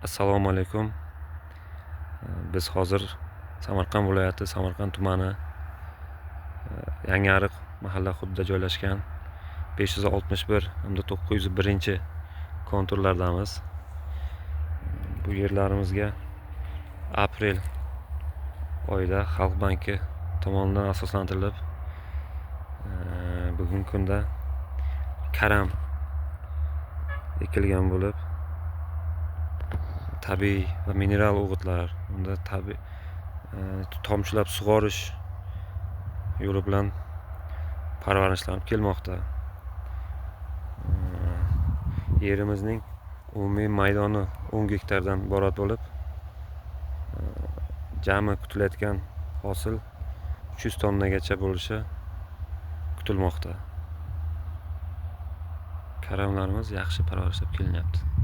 Assalomu alaykum. Biz hozir Samarqand viloyati Samarqand tumani Yangiariq mahalla hududida joylashgan 561 hamda 901 konturlardamiz. Bu yerlarimizga aprel oyida Xalq banki tomonidan asoslantirilib, bugungi kunda karam ekilgan bo'lib, tabiiy va mineral o'g'itlar, unda tabiiy tomchilab sug'orish yo'li bilan parvarishlanib kelmoqda. Yerimizning umumiy maydoni 10 gektardan iborat bo'lib, jami kutilayotgan hosil 300 tonnagacha bo'lishi kutilmoqda. Karamlarimiz yaxshi parvarishlab kelinyapti.